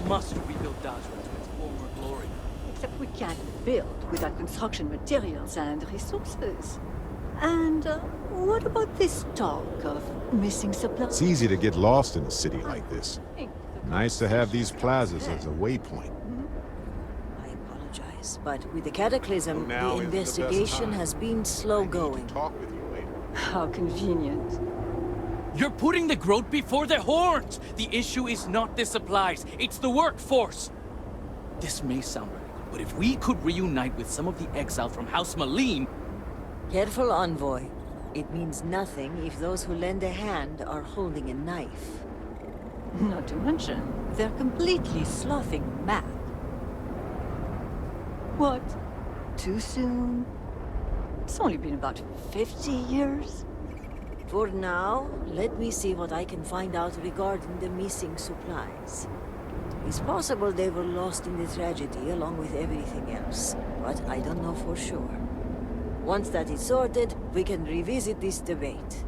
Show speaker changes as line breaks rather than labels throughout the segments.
must rebuild Dazra to its former glory.
Except we can't build without construction materials and resources. And what about this talk of missing supplies?
It's easy to get lost in a city like this. Nice to have these plazas as a waypoint.
I apologize, but with the cataclysm,
Now
the
isn't the best
investigation
time.
has been slow going.
Talk with you later.
How convenient.
You're putting the Groat before the horns! The issue is not the supplies, it's the workforce! This may sound radical, but if we could reunite with some of the exile from House Malim...
Careful, envoy. It means nothing if those who lend a hand are holding a knife.
Not to mention, they're completely sloughing mad. What? Too soon? It's only been about 50 years.
For now, let me see what I can find out regarding the missing supplies. It's possible they were lost in the tragedy along with everything else, but I don't know for sure. Once that is sorted, we can revisit this debate.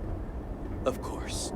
Of course.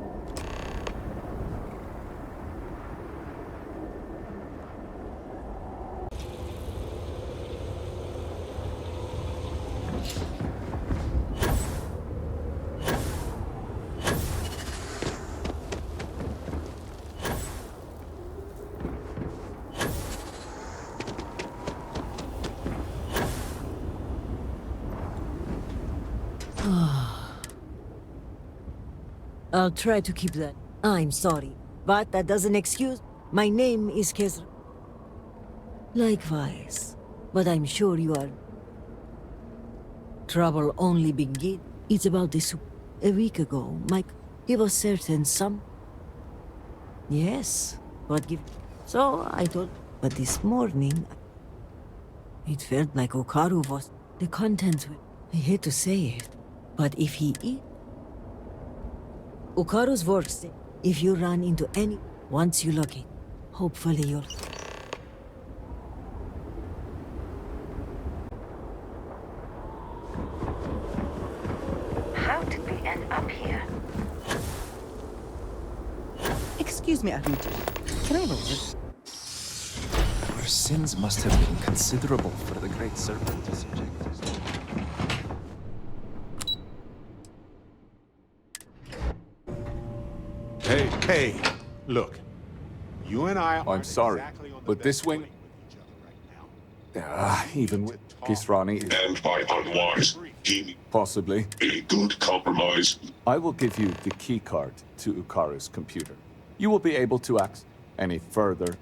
I'll try to keep that. I'm sorry, but that doesn't excuse... My name is Kezra. Likewise, but I'm sure you are... Trouble only begin. It's about this... A week ago, Mike... He was certain some... Yes, what give... So I thought... But this morning... It felt like Okaru was... The contents were... I hate to say it, but if he is... Okaru's works, if you run into any, once you locate, hopefully you'll...
How did we end up here?
Excuse me, Armitage. Can I have a word?
Our sins must have been considerable for the Great Serpent to subject us to.
Hey, look. You and I
I'm sorry,
exactly on the
but
best
this wing...
footing with each other right now.
even with Kisrani is
And by unwise, he
possibly...
a good compromise.
I will give you the key card to Ukaru's computer. You will be able to access any further...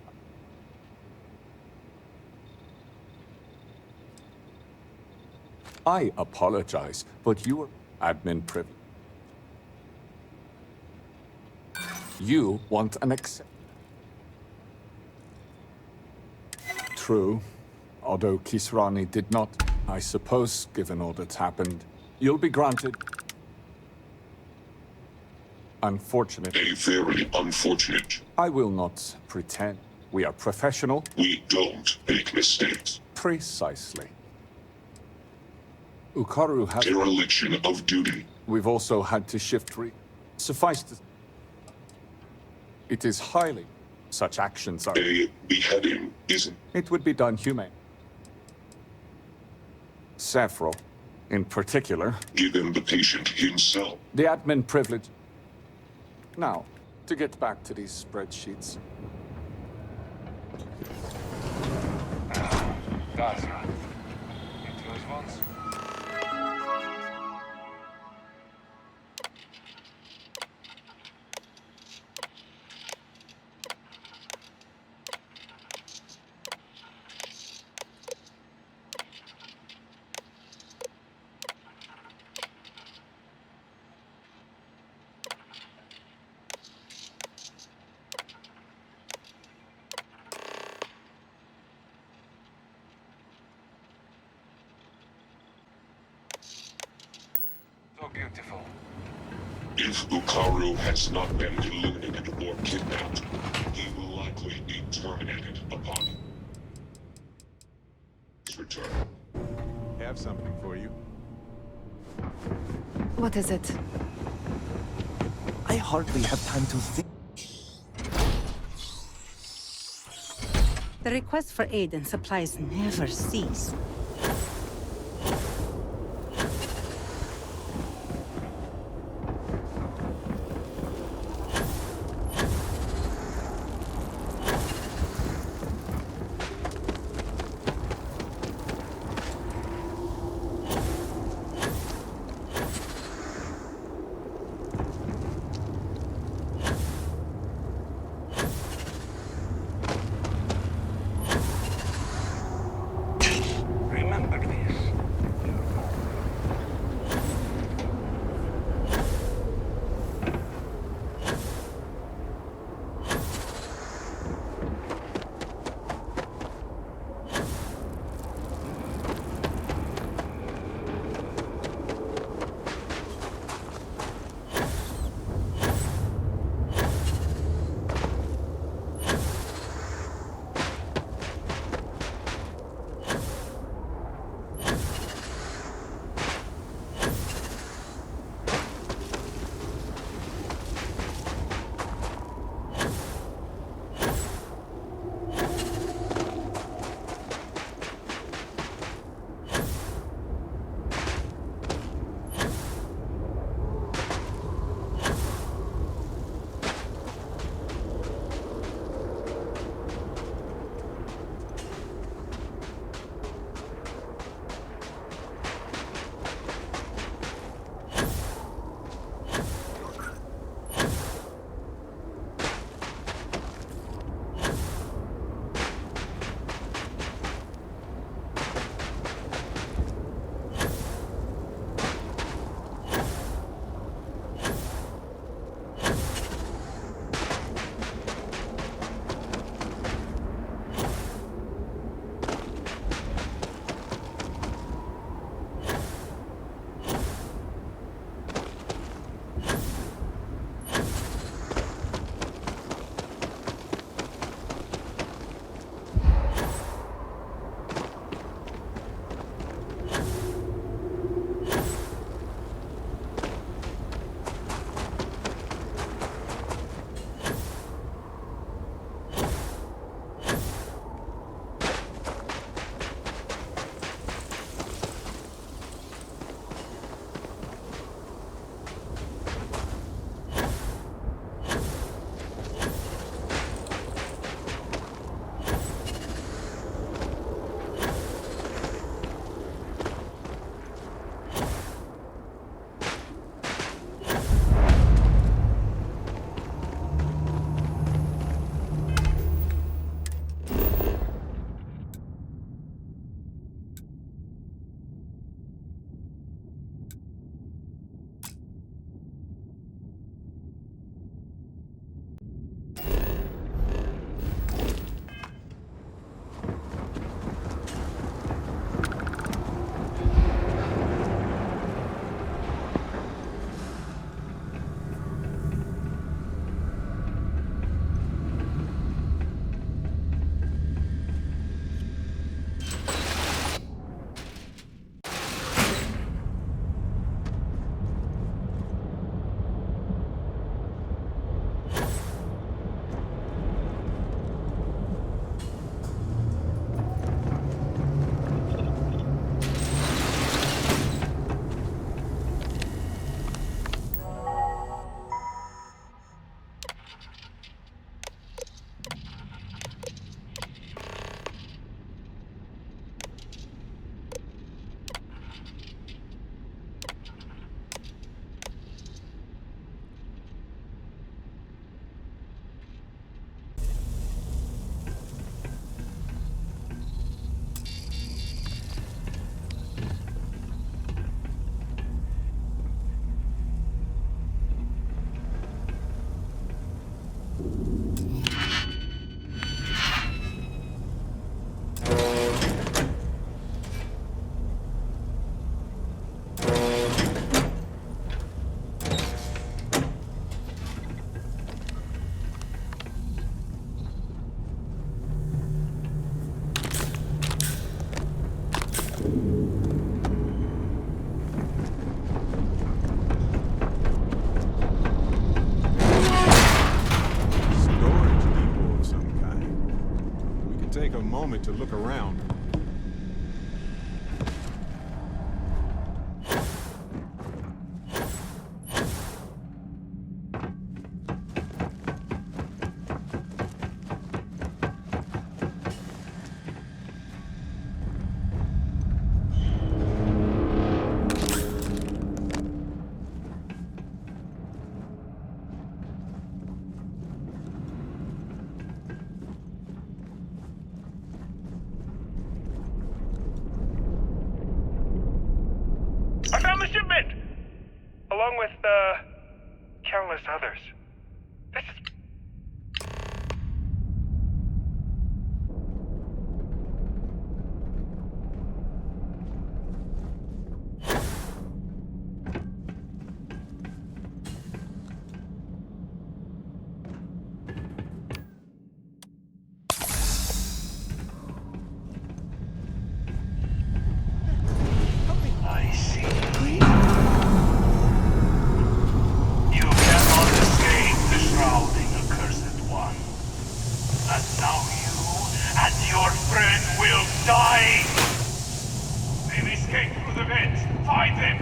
I apologize, but you are admin privilege. You want an accept. True. Although Kisrani did not, I suppose, given all that's happened, you'll be granted. Unfortunate.
A very unfortunate.
I will not pretend. We are professional.
We don't make mistakes.
Precisely. Ukaru has...
Dereliction of duty.
We've also had to shift Suffice to... It is highly... Such actions are...
A beheading isn't.
It would be done humane. Several, in particular.
Given the patient himself.
The admin privilege. Now, to get back to these spreadsheets.
That's right. Into those ones. So beautiful.
If Ukaru has not been eliminated or kidnapped, he will likely be terminated upon his return.
Have something for you.
What is it?
I hardly have time to think.
The requests for aid and supplies never cease.
moment to look around.
I found the shipment! Along with, countless others. This is... I see. You cannot escape the shrouding, accursed one. And now you and your friend will die! They've escaped through the vents. Find them!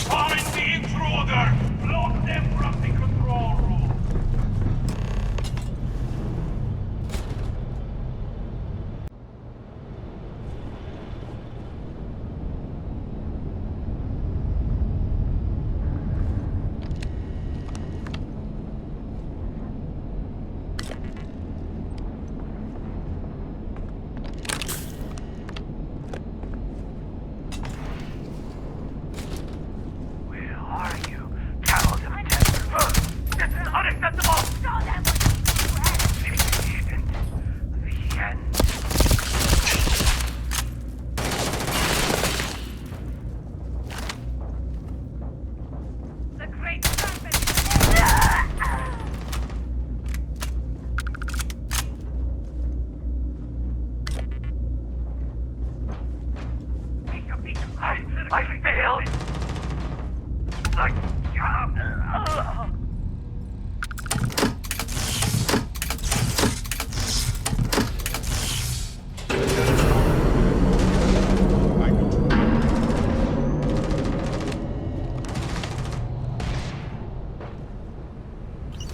Find the intruder! Block them from the control room! Where are you? Cows of death! This is unacceptable! This isn't the end. The Great Serpent! I failed!
I control.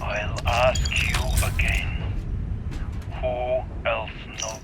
I'll ask you again. Who else knows?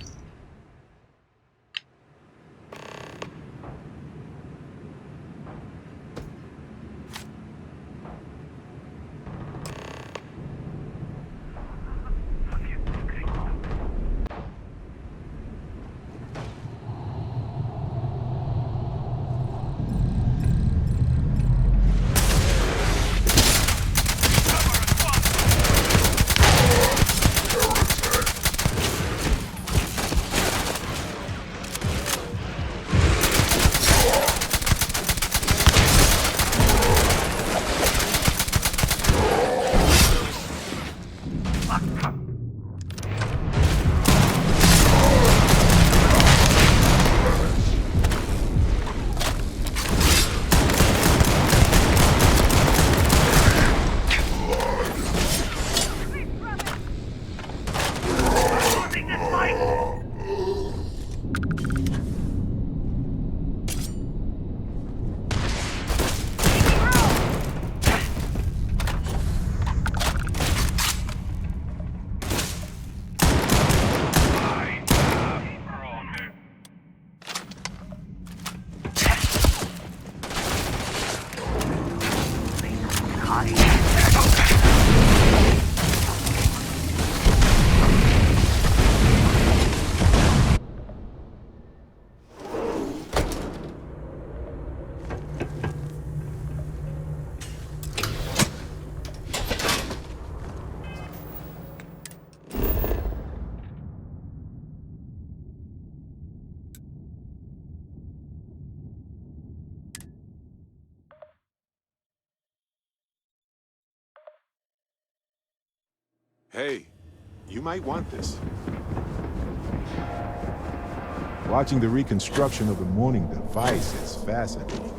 Hey, you might want this. Watching the reconstruction of the mooring device is fascinating.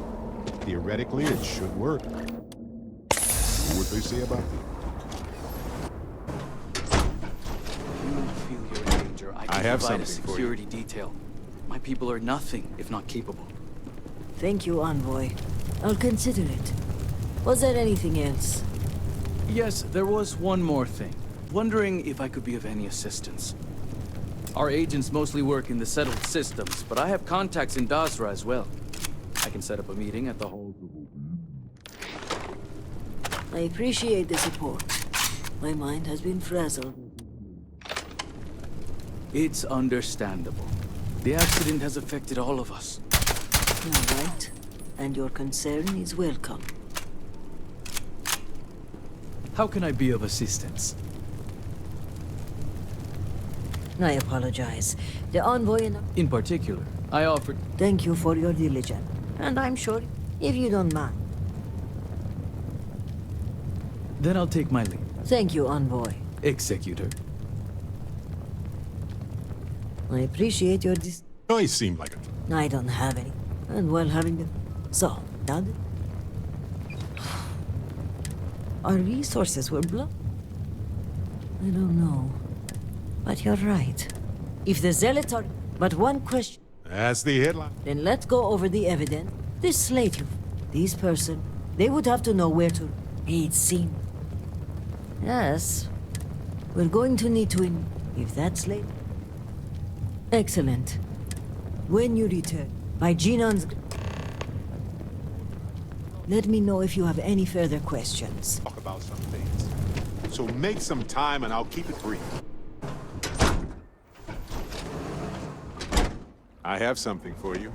Theoretically, it should work. What would they say about it?
You feel you're in danger. I can
have
provide a
something for you.
security detail. My people are nothing if not capable.
Thank you, Envoy. I'll consider it. Was there anything else?
Yes, there was one more thing. Wondering if I could be of any assistance. Our agents mostly work in the settled systems, but I have contacts in Dasra as well. I can set up a meeting at the hall.
I appreciate the support. My mind has been frazzled.
It's understandable. The accident has affected all of us.
All right. And your concern is welcome.
How can I be of assistance?
I apologize. The Envoy and...
In particular, I offered...
Thank you for your diligence. And I'm sure, if you don't mind.
Then I'll take my leave.
Thank you, Envoy.
Executor.
I appreciate your
No, he seemed like a...
I don't have any. And well, having them. So, done? Our resources were blocked. I don't know. But you're right. If the Zealots are... But one question.
That's the headline.
Then let's go over the evidence. This slave, this person, they would have to know where to... It seemed... Yes. We're going to need to... If that's late... Excellent. When you return, by Genon's... Let me know if you have any further questions.
Talk about some things. So make some time and I'll keep it brief. I have something for you.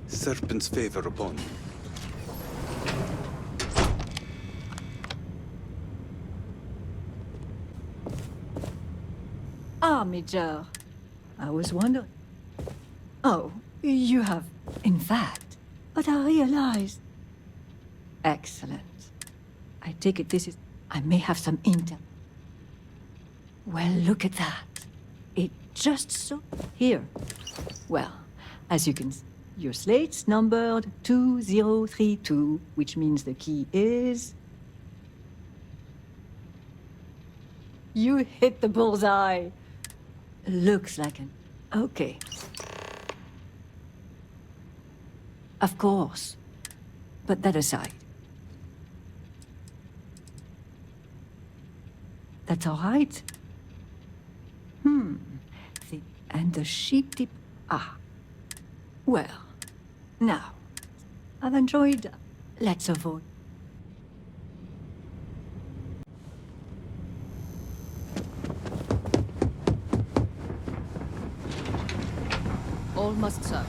Serpent's favor upon you.
Ah, Major. I was wondering. Oh, you have, in fact. But I realized. Excellent. I take it this is... I may have some intel. Well, look at that. It just so... Here. Well, as you can see, your slate's numbered 2032, which means the key is... You hit the bullseye. Looks like an... Okay. Of course. But that aside. That's all right. And the sheep dip... Ah. Well. Now. I've enjoyed... Let's avoid... All must serve.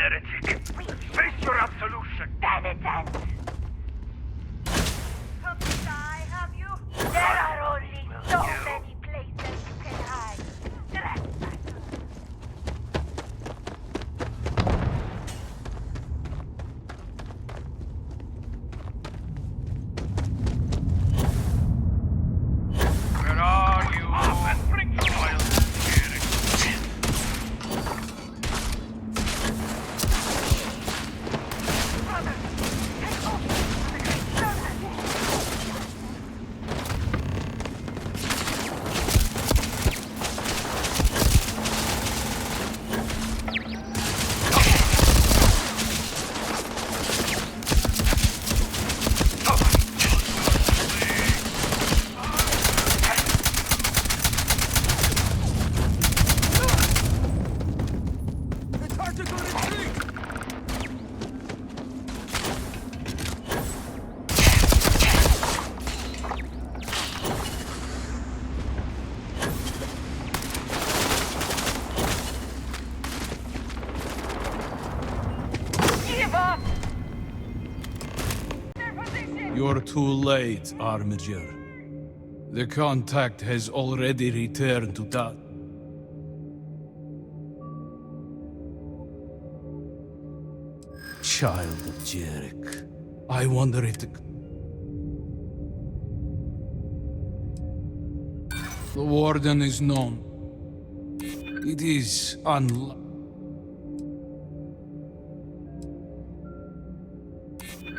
heretic. Face your absolution.
Penitent! Cookies eye, have you? There are only so many places you can hide.
Where are you? Off and bring your wild heretic.
Brother, take off the great servant!
It's hard to go to sleep!
Give up!
You're too late, Armiger. The contact has already returned to that. Child of Jerick. I wonder if the Warden is known. It is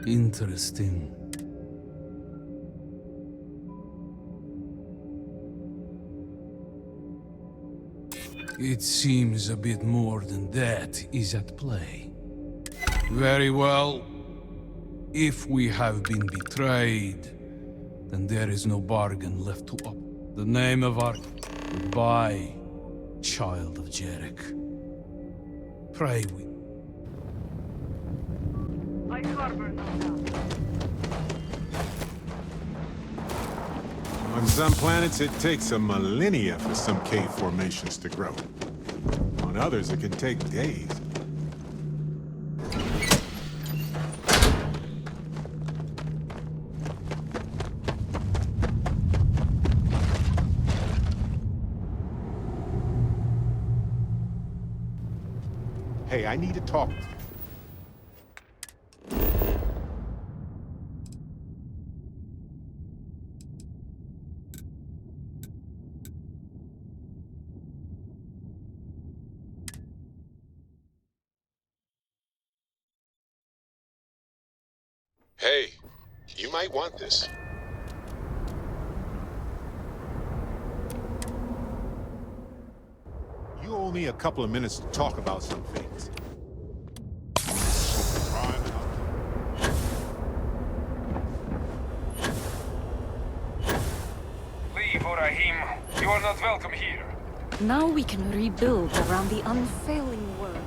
interesting. It seems a bit more than that is at play. Very well. If we have been betrayed, then there is no bargain left to up. The name of our... Goodbye, child of Jerick. Pray with...
I harbor no doubt.
On some planets, it takes a millennia for some cave formations to grow. On others, it can take days. Hey, I need to talk. Hey, you might want this. You owe me a couple of minutes to talk about some things.
Leave, Rahim. You are not welcome here.
Now we can rebuild around the unfailing word.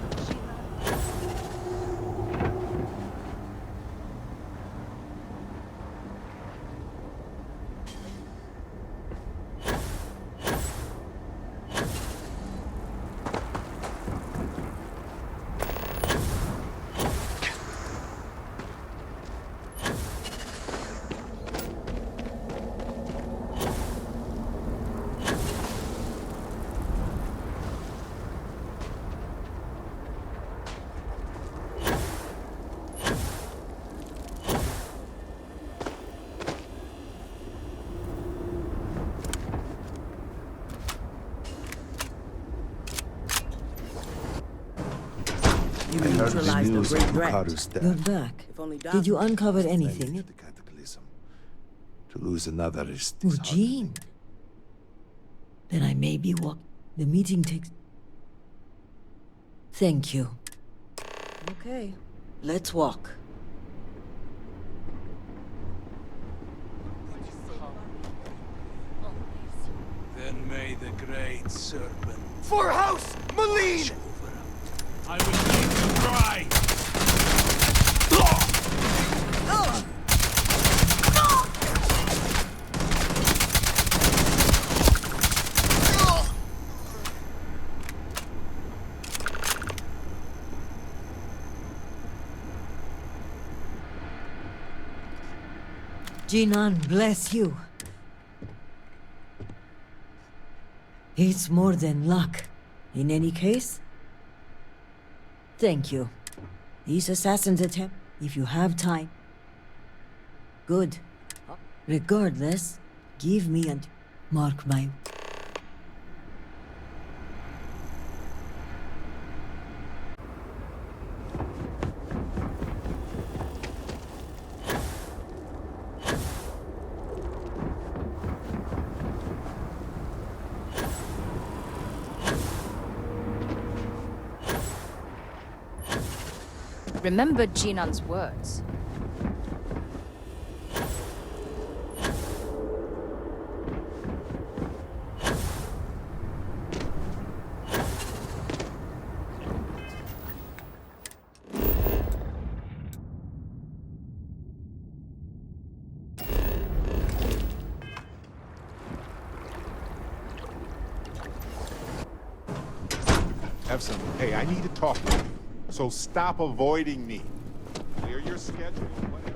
You neutralized the great threat.
You're back. Did you uncover anything?
The cataclysm. To lose another is
Eugene. Then I may be The meeting takes... Thank you. Okay, let's walk.
Then may the great serpent...
For House Malene!
I will leave you dry!
Jinan, bless you. It's more than luck. In any case, thank you. These assassins attempt, if you have time. Good. Regardless, give me and mark my...
Remember Jinan's words.
Have some. Hey, I need to talk to you. So stop avoiding me. Clear your schedule. Whatever.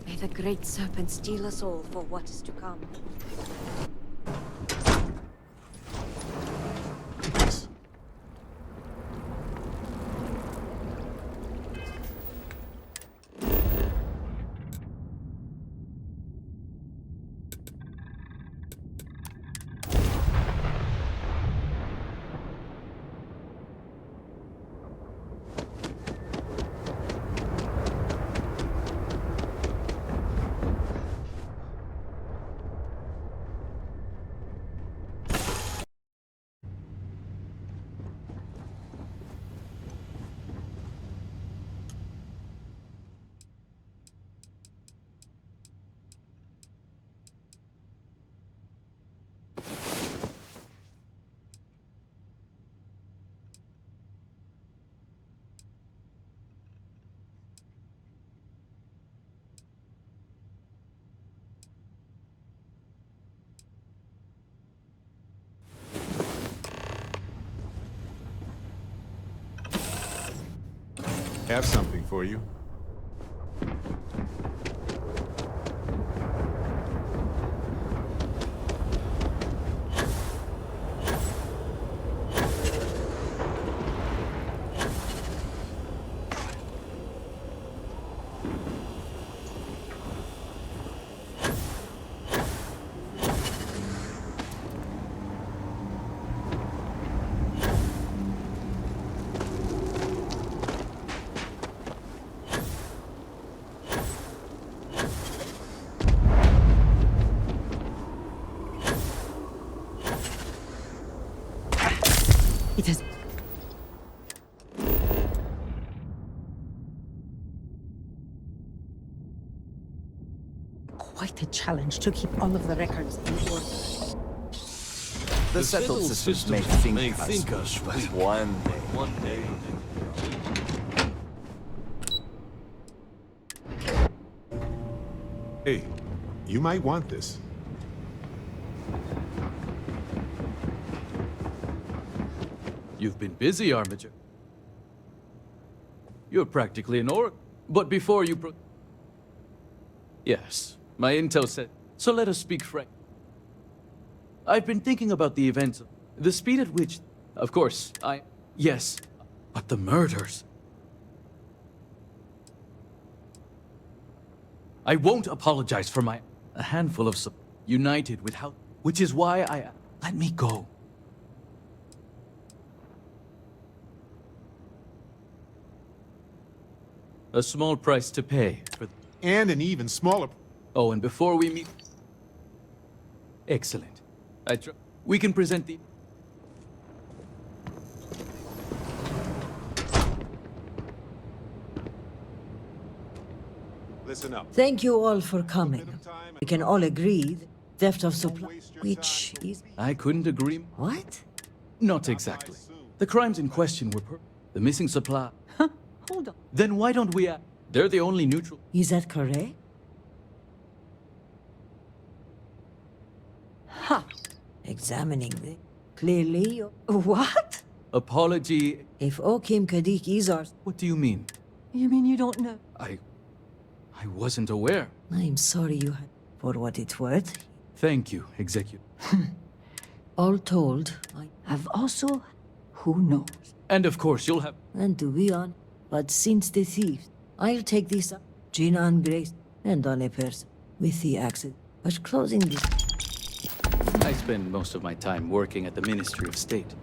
May the great serpent steal us all for what is to come.
Have something for you.
It has... quite a challenge to keep all of the records in order.
The settled systems may think us, but one day...
Hey, you might want this.
You've been busy, Armiger. You're practically an orc. But before you Yes, my intel said. So let us speak frank. I've been thinking about the events, the speed at which... Of course, Yes, but the murders... I won't apologize for a handful of united with how... Which is why Let me go. A small price to pay for...
And an even smaller...
Oh, and before we meet... Excellent. We can present the...
Listen up.
Thank you all for coming. We can all agree that theft of supply, which is...
I couldn't agree.
What?
Not exactly. The crimes in question were the missing supply.
Hold on.
Then why don't we... They're the only neutral...
Is that correct?
Ha!
Examining the... Clearly,
What?
Apology...
If Okim Kadik is ours...
What do you mean?
You mean you don't know?
I wasn't aware.
I'm sorry you had... For what it's worth.
Thank you, Executive.
All told, I
I've also... Who knows?
And of course, you'll have...
And to be honest, but since the thieves, I'll take this up. Gina and Grace, and on a person, with the accident. But closing this...
I spend most of my time working at the Ministry of State.